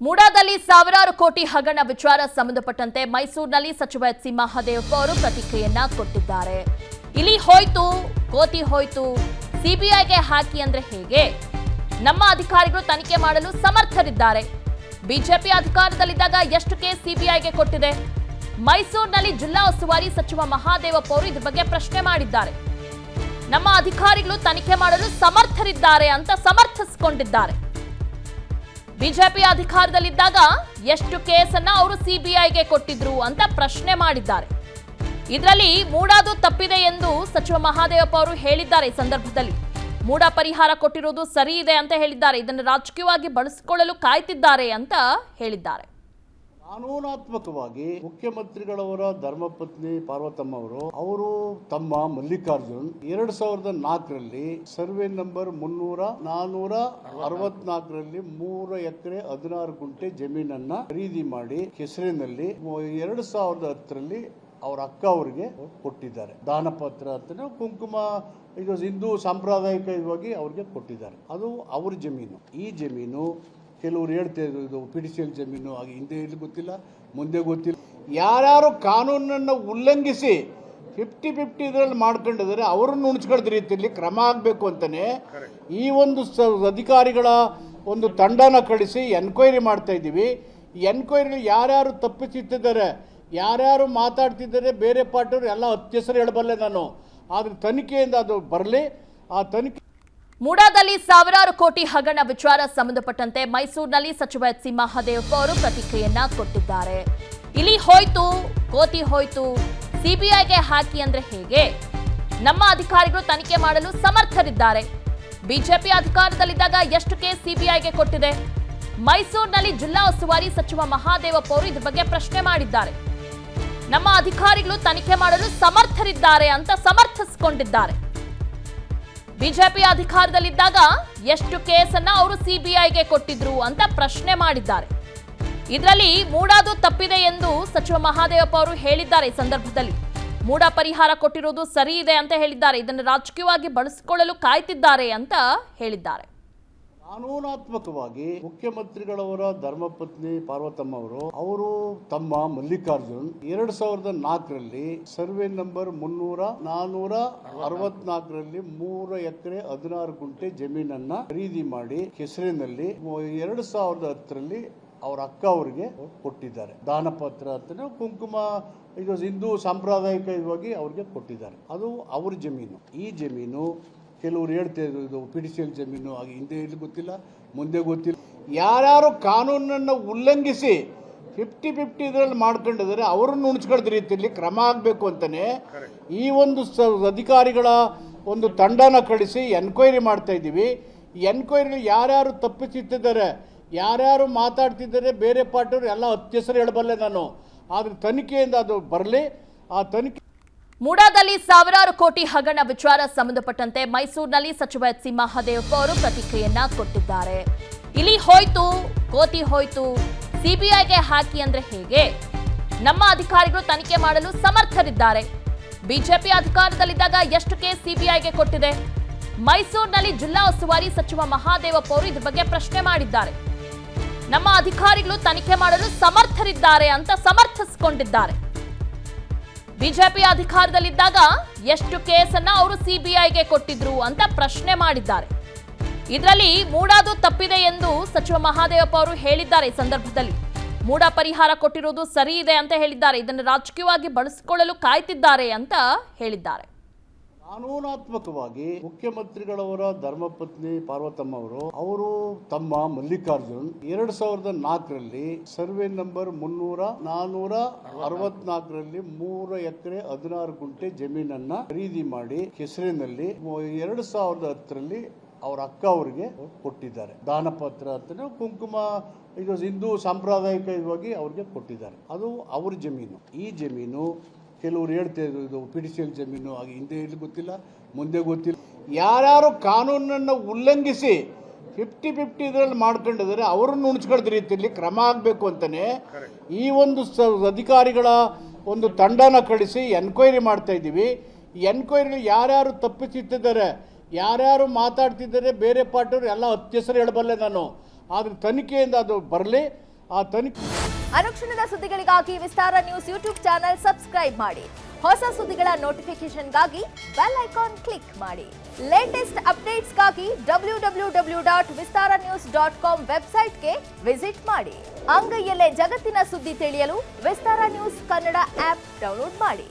ಮೂಡಾದಲ್ಲಿ ಸಾವಿರಾರು ಕೋಟಿ ಹಗರಣ ವಿಚಾರ ಸಂಬಂಧಪಟ್ಟಂತೆ ಮೈಸೂರಿನಲ್ಲಿ ಸಚಿವ ಎಚ್ ಸಿ ಮಹದೇವಪ್ಪ ಅವರು ಪ್ರತಿಕ್ರಿಯೆಯನ್ನ ಕೊಟ್ಟಿದ್ದಾರೆ. ಇಲ್ಲಿ ಹೋಯ್ತು ಕೋತಿ ಹೋಯ್ತು, ಸಿಬಿಐಗೆ ಹಾಕಿ ಅಂದ್ರೆ ಹೇಗೆ? ನಮ್ಮ ಅಧಿಕಾರಿಗಳು ತನಿಖೆ ಮಾಡಲು ಸಮರ್ಥರಿದ್ದಾರೆ. ಬಿಜೆಪಿ ಅಧಿಕಾರದಲ್ಲಿದ್ದಾಗ ಎಷ್ಟು ಕೇಸ್ ಸಿಬಿಐಗೆ ಕೊಟ್ಟಿದೆ? ಮೈಸೂರಿನಲ್ಲಿ ಜಿಲ್ಲಾ ಉಸ್ತುವಾರಿ ಸಚಿವ ಮಹದೇವಪ್ಪ ಅವರು ಇದ್ರ ಬಗ್ಗೆ ಪ್ರಶ್ನೆ ಮಾಡಿದ್ದಾರೆ. ನಮ್ಮ ಅಧಿಕಾರಿಗಳು ತನಿಖೆ ಮಾಡಲು ಸಮರ್ಥರಿದ್ದಾರೆ ಅಂತ ಸಮರ್ಥಿಸಿಕೊಂಡಿದ್ದಾರೆ. ಬಿಜೆಪಿ ಅಧಿಕಾರದಲ್ಲಿದ್ದಾಗ ಎಷ್ಟು ಕೇಸನ್ನ ಅವರು ಸಿಬಿಐಗೆ ಕೊಟ್ಟಿದ್ರು ಅಂತ ಪ್ರಶ್ನೆ ಮಾಡಿದ್ದಾರೆ. ಇದರಲ್ಲಿ ಮೂಡಾದು ತಪ್ಪಿದೆ ಎಂದು ಸಚಿವ ಮಹದೇವಪ್ಪ ಅವರು ಹೇಳಿದ್ದಾರೆ. ಈ ಸಂದರ್ಭದಲ್ಲಿ ಮೂಡ ಪರಿಹಾರ ಕೊಟ್ಟಿರೋದು ಸರಿ ಇದೆ ಅಂತ ಹೇಳಿದ್ದಾರೆ. ಇದನ್ನು ರಾಜಕೀಯವಾಗಿ ಬಳಸಿಕೊಳ್ಳಲು ಕಾಯ್ತಿದ್ದಾರೆ ಅಂತ ಹೇಳಿದ್ದಾರೆ. ಕಾನೂನಾತ್ಮಕವಾಗಿ ಮುಖ್ಯಮಂತ್ರಿಗಳವರ ಧರ್ಮಪತ್ನಿ ಪಾರ್ವತಮ್ಮ ಅವರು ತಮ್ಮ ಮಲ್ಲಿಕಾರ್ಜುನ್ 2004ರಲ್ಲಿ ಸರ್ವೆ ನಂಬರ್ 464ರಲ್ಲಿ 3 ಎಕರೆ 16 ಗುಂಟೆ ಜಮೀನನ್ನ ಖರೀದಿ ಮಾಡಿ ಹೆಸರಿನಲ್ಲಿ 2010ರಲ್ಲಿ ಅವರ ಅಕ್ಕ ಅವರಿಗೆ ಕೊಟ್ಟಿದ್ದಾರೆ. ದಾನ ಪತ್ರ ಅಂತ ಕುಂಕುಮ ಇದು ಹಿಂದೂ ಸಾಂಪ್ರದಾಯಿಕವಾಗಿ ಅವ್ರಿಗೆ ಕೊಟ್ಟಿದ್ದಾರೆ. ಅದು ಅವ್ರ ಜಮೀನು. ಈ ಜಮೀನು ಕೆಲವರು ಹೇಳ್ತಾ ಇದ್ರು ಇದು ಪಿಡಿಸಿಎಲ್ ಜಮೀನು ಆಗಿ ಹಿಂದೆ ಇಲ್ಲಿ ಗೊತ್ತಿಲ್ಲ, ಮುಂದೆ ಗೊತ್ತಿಲ್ಲ. ಯಾರ್ಯಾರು ಕಾನೂನನ್ನು ಉಲ್ಲಂಘಿಸಿ 50-50 ಇದರಲ್ಲಿ ಮಾಡ್ಕೊಂಡಿದ್ದಾರೆ ಅವರನ್ನು ಉಣಿಸ್ಕೊಳ್ಳದ ರೀತಿಯಲ್ಲಿ ಕ್ರಮ ಆಗಬೇಕು ಅಂತಾನೆ ಈ ಒಂದು ಅಧಿಕಾರಿಗಳ ಒಂದು ತಂಡನ ಕಳಿಸಿ ಎನ್ಕ್ವೈರಿ ಮಾಡ್ತಾ ಇದ್ದೀವಿ. ಈ ಎನ್ಕ್ವೈರಿಲಿ ಯಾರ್ಯಾರು ತಪ್ಪಿಸಿಟ್ಟಿದ್ದಾರೆ, ಯಾರ್ಯಾರು ಮಾತಾಡ್ತಿದ್ದಾರೆ, ಬೇರೆ ಪಾರ್ಟಿಯವರು ಎಲ್ಲ ಹೆಸರು ಹೇಳಬಲ್ಲೆ ನಾನು. ಆದ್ರೆ ತನಿಖೆಯಿಂದ ಅದು ಬರಲಿ. ಆ ತನಿಖೆ ಮೂಡಾದಲ್ಲಿ ಸಾವಿರಾರು ಕೋಟಿ ಹಗರಣ ವಿಚಾರ ಸಂಬಂಧಪಟ್ಟಂತೆ ಮೈಸೂರಿನಲ್ಲಿ ಸಚಿವ ಎಚ್ ಸಿ ಮಹದೇವಪ್ಪ ಅವರು ಪ್ರತಿಕ್ರಿಯೆಯನ್ನ ಕೊಟ್ಟಿದ್ದಾರೆ. ಇಲ್ಲಿ ಹೋಯ್ತು ಕೋತಿ ಹೋಯ್ತು, ಸಿಬಿಐಗೆ ಹಾಕಿ ಅಂದ್ರೆ ಹೇಗೆ? ನಮ್ಮ ಅಧಿಕಾರಿಗಳು ತನಿಖೆ ಮಾಡಲು ಸಮರ್ಥರಿದ್ದಾರೆ. ಬಿಜೆಪಿ ಅಧಿಕಾರದಲ್ಲಿದ್ದಾಗ ಎಷ್ಟು ಕೇಸ್ ಸಿಬಿಐಗೆ ಕೊಟ್ಟಿದೆ? ಮೈಸೂರಿನಲ್ಲಿ ಜಿಲ್ಲಾ ಉಸ್ತುವಾರಿ ಸಚಿವ ಮಹದೇವಪ್ಪ ಅವರು ಇದ್ರ ಬಗ್ಗೆ ಪ್ರಶ್ನೆ ಮಾಡಿದ್ದಾರೆ. ನಮ್ಮ ಅಧಿಕಾರಿಗಳು ತನಿಖೆ ಮಾಡಲು ಸಮರ್ಥರಿದ್ದಾರೆ ಅಂತ ಸಮರ್ಥಿಸಿಕೊಂಡಿದ್ದಾರೆ. ಬಿಜೆಪಿ ಅಧಿಕಾರದಲ್ಲಿದ್ದಾಗ ಎಷ್ಟು ಕೇಸನ್ನ ಅವರು ಸಿಬಿಐಗೆ ಕೊಟ್ಟಿದ್ರು ಅಂತ ಪ್ರಶ್ನೆ ಮಾಡಿದ್ದಾರೆ. ಇದರಲ್ಲಿ ಮೂಡಾದು ತಪ್ಪಿದೆ ಎಂದು ಸಚಿವ ಮಹದೇವಪ್ಪ ಅವರು ಹೇಳಿದ್ದಾರೆ. ಈ ಸಂದರ್ಭದಲ್ಲಿ ಮೂಡ ಪರಿಹಾರ ಕೊಟ್ಟಿರೋದು ಸರಿ ಇದೆ ಅಂತ ಹೇಳಿದ್ದಾರೆ. ಇದನ್ನು ರಾಜಕೀಯವಾಗಿ ಬಳಸಿಕೊಳ್ಳಲು ಕಾಯ್ತಿದ್ದಾರೆ ಅಂತ ಹೇಳಿದ್ದಾರೆ. ಕಾನೂನಾತ್ಮಕವಾಗಿ ಮುಖ್ಯಮಂತ್ರಿಗಳವರ ಧರ್ಮಪತ್ನಿ ಪಾರ್ವತಮ್ಮ ಅವರು ತಮ್ಮ ಮಲ್ಲಿಕಾರ್ಜುನ್ 2004ರಲ್ಲಿ ಸರ್ವೆ ನಂಬರ್ 464ರಲ್ಲಿ 3 ಎಕರೆ 16 ಗುಂಟೆ ಜಮೀನನ್ನ ಖರೀದಿ ಮಾಡಿ ಹೆಸರಿನಲ್ಲಿ 2010ರಲ್ಲಿ ಅವರ ಅಕ್ಕ ಅವರಿಗೆ ಕೊಟ್ಟಿದ್ದಾರೆ. ದಾನ ಪತ್ರ ಅಂತ ಕುಂಕುಮ ಇದು ಹಿಂದೂ ಸಾಂಪ್ರದಾಯಿಕವಾಗಿ ಅವ್ರಿಗೆ ಕೊಟ್ಟಿದ್ದಾರೆ. ಅದು ಅವ್ರ ಜಮೀನು. ಈ ಜಮೀನು ಕೆಲವರು ಹೇಳ್ತಾ ಇದ್ರು ಇದು ಪಿಡಿಸಿಎಲ್ ಜಮೀನು ಆಗಿ ಹಿಂದೆ ಇಲ್ಲಿ ಗೊತ್ತಿಲ್ಲ, ಮುಂದೆ ಗೊತ್ತಿಲ್ಲ. ಯಾರ್ಯಾರು ಕಾನೂನನ್ನು ಉಲ್ಲಂಘಿಸಿ 50-50 ಇದರಲ್ಲಿ ಮಾಡ್ಕೊಂಡಿದ್ದಾರೆ ಅವರನ್ನು ಉಣಿಸ್ಕೊಳ್ಳದ ರೀತಿಯಲ್ಲಿ ಕ್ರಮ ಆಗಬೇಕು ಅಂತಾನೆ ಈ ಒಂದು ಅಧಿಕಾರಿಗಳ ಒಂದು ತಂಡನ ಕಳಿಸಿ ಎನ್ಕ್ವೈರಿ ಮಾಡ್ತಾ ಇದ್ದೀವಿ. ಈ ಎನ್ಕ್ವೈರಿಲಿ ಯಾರ್ಯಾರು ತಪ್ಪಿಸಿಟ್ಟಿದ್ದಾರೆ, ಯಾರ್ಯಾರು ಮಾತಾಡ್ತಿದ್ದಾರೆ, ಬೇರೆ ಪಾರ್ಟಿಯವರು ಎಲ್ಲ ಹೆಸರು ಹೇಳಬಲ್ಲೆ ನಾನು. ಆದ್ರೆ ತನಿಖೆಯಿಂದ ಅದು ಬರಲಿ. ಆ ತನಿಖೆ ಮೂಡಾದಲ್ಲಿ ಸಾವಿರಾರು ಕೋಟಿ ಹಗರಣ ವಿಚಾರ ಸಂಬಂಧಪಟ್ಟಂತೆ ಮೈಸೂರಿನಲ್ಲಿ ಸಚಿವ ಎಚ್ ಸಿ ಮಹದೇವಪ್ಪ ಅವರು ಪ್ರತಿಕ್ರಿಯೆಯನ್ನ ಕೊಟ್ಟಿದ್ದಾರೆ. ಇಲ್ಲಿ ಹೋಯ್ತು ಕೋತಿ ಹೋಯ್ತು, ಸಿಬಿಐಗೆ ಹಾಕಿ ಅಂದ್ರೆ ಹೇಗೆ? ನಮ್ಮ ಅಧಿಕಾರಿಗಳು ತನಿಖೆ ಮಾಡಲು ಸಮರ್ಥರಿದ್ದಾರೆ. ಬಿಜೆಪಿ ಅಧಿಕಾರದಲ್ಲಿದ್ದಾಗ ಎಷ್ಟು ಕೇಸ್ ಸಿಬಿಐಗೆ ಕೊಟ್ಟಿದೆ? ಮೈಸೂರಿನಲ್ಲಿ ಜಿಲ್ಲಾ ಉಸ್ತುವಾರಿ ಸಚಿವ ಮಹದೇವಪ್ಪ ಅವರು ಇದ್ರ ಬಗ್ಗೆ ಪ್ರಶ್ನೆ ಮಾಡಿದ್ದಾರೆ. ನಮ್ಮ ಅಧಿಕಾರಿಗಳು ತನಿಖೆ ಮಾಡಲು ಸಮರ್ಥರಿದ್ದಾರೆ ಅಂತ ಸಮರ್ಥಿಸಿಕೊಂಡಿದ್ದಾರೆ. ಬಿಜೆಪಿ ಅಧಿಕಾರದಲ್ಲಿದ್ದಾಗ ಎಷ್ಟು ಕೇಸನ್ನ ಅವರು ಸಿಬಿಐಗೆ ಕೊಟ್ಟಿದ್ರು ಅಂತ ಪ್ರಶ್ನೆ ಮಾಡಿದ್ದಾರೆ. ಇದರಲ್ಲಿ ಮೂಡಾದು ತಪ್ಪಿದೆ ಎಂದು ಸಚಿವ ಮಹದೇವಪ್ಪ ಅವರು ಹೇಳಿದ್ದಾರೆ. ಈ ಸಂದರ್ಭದಲ್ಲಿ ಮೂಡ ಪರಿಹಾರ ಕೊಟ್ಟಿರೋದು ಸರಿ ಇದೆ ಅಂತ ಹೇಳಿದ್ದಾರೆ. ಇದನ್ನು ರಾಜಕೀಯವಾಗಿ ಬಳಸಿಕೊಳ್ಳಲು ಕಾಯ್ತಿದ್ದಾರೆ ಅಂತ ಹೇಳಿದ್ದಾರೆ. ಕಾನೂನಾತ್ಮಕವಾಗಿ ಮುಖ್ಯಮಂತ್ರಿಗಳವರ ಧರ್ಮಪತ್ನಿ ಪಾರ್ವತಮ್ಮ ಅವರು ತಮ್ಮ ಮಲ್ಲಿಕಾರ್ಜುನ್ 2004ರಲ್ಲಿ ಸರ್ವೆ ನಂಬರ್ 464ರಲ್ಲಿ 3 ಎಕರೆ 16 ಗುಂಟೆ ಜಮೀನನ್ನ ಖರೀದಿ ಮಾಡಿ ಹೆಸರಿನಲ್ಲಿ 2010ರಲ್ಲಿ ಅವರ ಅಕ್ಕ ಅವರಿಗೆ ಕೊಟ್ಟಿದ್ದಾರೆ. ದಾನ ಪತ್ರ ಅಂತ ಕುಂಕುಮ ಇದು ಹಿಂದೂ ಸಾಂಪ್ರದಾಯಿಕವಾಗಿ ಅವ್ರಿಗೆ ಕೊಟ್ಟಿದ್ದಾರೆ. ಅದು ಅವ್ರ ಜಮೀನು. ಈ ಜಮೀನು ಕೆಲವರು ಹೇಳ್ತಾ ಇದ್ರು ಇದು ಪಿಡಿಸಿಎಲ್ ಜಮೀನು ಆಗಿ ಹಿಂದೆ ಇಲ್ಲಿ ಗೊತ್ತಿಲ್ಲ, ಮುಂದೆ ಗೊತ್ತಿಲ್ಲ. ಯಾರ್ಯಾರು ಕಾನೂನನ್ನು ಉಲ್ಲಂಘಿಸಿ 50-50 ಇದರಲ್ಲಿ ಮಾಡ್ಕೊಂಡಿದ್ದಾರೆ ಅವರನ್ನು ಉಣಿಸ್ಕೊಳ್ಳದ ರೀತಿಯಲ್ಲಿ ಕ್ರಮ ಆಗಬೇಕು ಅಂತಾನೆ ಈ ಒಂದು ಅಧಿಕಾರಿಗಳ ಒಂದು ತಂಡನ ಕಳಿಸಿ ಎನ್ಕ್ವೈರಿ ಮಾಡ್ತಾ ಇದ್ದೀವಿ. ಈ ಎನ್ಕ್ವೈರಿಲಿ ಯಾರ್ಯಾರು ತಪ್ಪಿಸಿಟ್ಟಿದ್ದಾರೆ, ಯಾರ್ಯಾರು ಮಾತಾಡ್ತಿದ್ದಾರೆ, ಬೇರೆ ಪಾರ್ಟಿಯವರು ಎಲ್ಲ ಹೆಸರು ಹೇಳಬಲ್ಲೆ ನಾನು. ಆದ್ರೆ ತನಿಖೆಯಿಂದ ಅದು ಬರಲಿ. ಆ ತನಿಖೆ. ಅನುಕ್ಷಣದ ಸುದ್ದಿಗಳಿಗಾಗಿ ವಿಸ್ತಾರ ನ್ಯೂಸ್ ಯೂಟ್ಯೂಬ್ ಚಾನೆಲ್ ಸಬ್ಸ್ಕ್ರೈಬ್ ಮಾಡಿ. ಹೊಸ ಸುದ್ದಿಗಳ ನೋಟಿಫಿಕೇಶನ್ಗಾಗಿ ಬೆಲ್ ಐಕಾನ್ ಕ್ಲಿಕ್ ಮಾಡಿ. ಲೇಟೆಸ್ಟ್ ಅಪ್ಡೇಟ್ಸ್ಗಾಗಿ www.vistaranews.com ವೆಬ್ಸೈಟ್ಗೆ ವಿಸಿಟ್ ಮಾಡಿ. ಅಂಗೈಯಲ್ಲೇ ಜಗತ್ತಿನ ಸುದ್ದಿ ತಿಳಿಯಲು ವಿಸ್ತಾರ ನ್ಯೂಸ್ ಕನ್ನಡ ಆಪ್ ಡೌನ್ಲೋಡ್ ಮಾಡಿ.